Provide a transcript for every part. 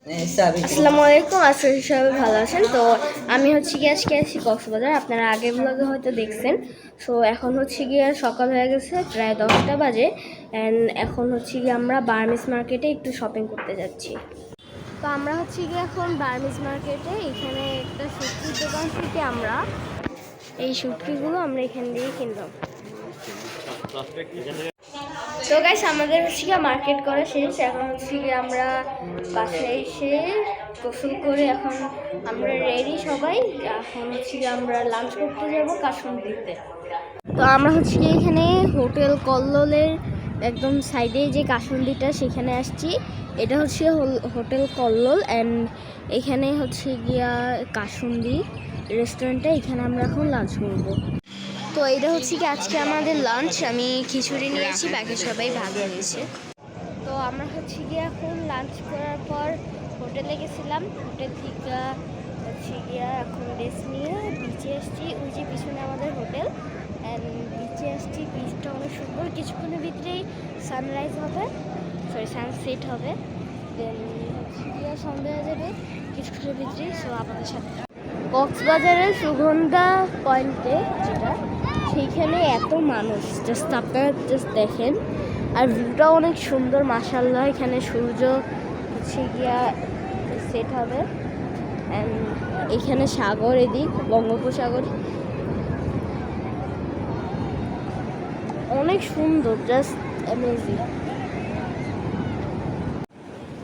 আসসালামু আলাইকুম, আশা করি সবাই ভালো আছেন। তো আমি হচ্ছে গিয়ে আজকে আসছি কক্সবাজার, আপনারা আগের ব্লগে হয়তো দেখছেন। সো এখন হচ্ছে গিয়ে সকাল হয়ে গেছে, প্রায় 10টা বাজে। অ্যান্ড এখন হচ্ছে গিয়ে আমরা বার্মিস মার্কেটে একটু শপিং করতে যাচ্ছি। তো আমরা হচ্ছে গিয়ে এখন বার্মিস মার্কেটে, এখানে একটা শুটকির দোকান থেকে আমরা এই শুটকিগুলো আমরা এখান দিয়ে কিনলাম। তো গাইস, আমাদের হচ্ছে গিয়ে মার্কেট করা শেষ। এখন হচ্ছে গিয়ে আমরা বাসায় এসে গোসল করে এখন আমরা রেডি সবাই। এখন হচ্ছে গিয়ে আমরা লাঞ্চ করতে যাবো কাশিমদিতে। তো আমরা হচ্ছে গিয়ে এখানে হোটেল কল্লোলের একদম সাইডে যে কাশিমদিটা সেখানে আসছি। এটা হচ্ছে হোটেল কল্লোল, অ্যান্ড এখানে হচ্ছে গিয়া কাশিমদি রেস্টুরেন্টে, এখানে আমরা এখন লাঞ্চ করবো। তো এটা হচ্ছে কি আজকে আমাদের লাঞ্চ। আমি খিচুড়ি নিয়েছি, বাকি সবাই ভাত নিয়েছে। তো আমরা হচ্ছে গিয়ে এখন লাঞ্চ করার পর হোটেলে গেছিলাম। হোটেল থেকে হচ্ছে গিয়া এখন রেস্ট নিয়ে বিচে আসছি। ওই যে পিছনে আমাদের হোটেল, অ্যান্ড বিচে আসছি। বিচটা অনেক সুন্দর, কিছুক্ষণের ভিতরেই সানরাইজ হবে, সরি সানসেট হবে। দেন হচ্ছে গিয়া সন্ধ্যা হয়ে যাবে কিছুক্ষণের ভিতরেই। সো আমাদের সাথে কক্সবাজারের সুগন্ধা পয়েন্টে যেটা, সেইখানে এত মানুষ, জাস্ট আপনারা জাস্ট দেখেন। আর ভিউটাও অনেক সুন্দর মাশাআল্লাহ। এখানে সূর্য হচ্ছে গিয়া সেট হবে, অ্যান্ড এখানে সাগর, এদিক বঙ্গোপসাগর, অনেক সুন্দর, জাস্ট অ্যামেজিং।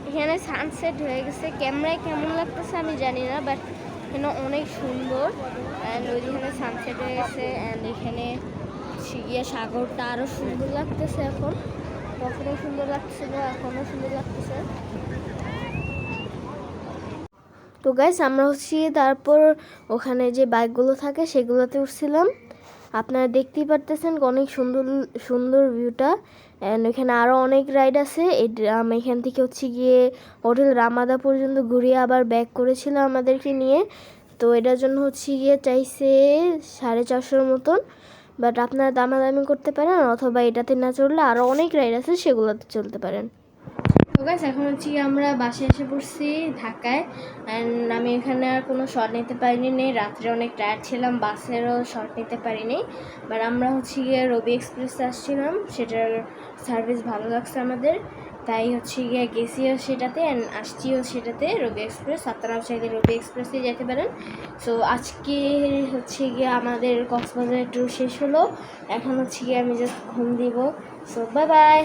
এখানে সানসেট হয়ে গেছে, ক্যামেরায় কেমন লাগতেছে আমি জানি না, বাট এখানে অনেক সুন্দর। অ্যান্ড ওইখানে সানসেট হয়ে গেছে, অ্যান্ড এখানে গিয়ে সাগরটা আরও সুন্দর লাগতেছে। এখন তখনও সুন্দর লাগছিল, এখনও সুন্দর লাগতেছে। তো গাইস, আমরা হচ্ছে তারপর ওখানে যে বাইকগুলো থাকে সেগুলোতে উঠছিলাম। আপনারা দেখতেই পারতেছেন অনেক সুন্দর সুন্দর ভিউটা। অ্যান্ড এখানে আরও অনেক রাইড আছে। আমি এখান থেকে হচ্ছে গিয়ে হোটেল রামাদা পর্যন্ত ঘুরিয়ে আবার ব্যাক করেছিল আমাদেরকে নিয়ে। তো এটার জন্য হচ্ছে গিয়ে চাইছে 450 মতন, বাট আপনারা দামাদামি করতে পারেন, অথবা এটাতে না চললে আরও অনেক রাইড আছে সেগুলোতে চলতে পারেন। তো গাইস, এখন হচ্ছে আমরা বাসে এসে পড়ছি ঢাকায়। অ্যান্ড আমি এখানে আর কোনো শট নিতে পারিনি, রাত্রে অনেক টায়ার্ড ছিলাম, বাসেরও শট নিতে পারিনি। বাট আমরা হচ্ছে গিয়ে রবি এক্সপ্রেসে আসছিলাম, সেটার সার্ভিস ভালো লাগছে আমাদের, তাই হচ্ছে গিয়ে গেছিও সেটাতে অ্যান্ড আসছিও সেটাতে, রবি এক্সপ্রেস। আপনারাও চাইলে রবি এক্সপ্রেসে যেতে পারেন। সো আজকে হচ্ছে গিয়ে আমাদের কক্সবাজারের ট্যুর শেষ হলো। এখন হচ্ছে গিয়ে আমি জাস্ট ঘুম দিব। So bye bye.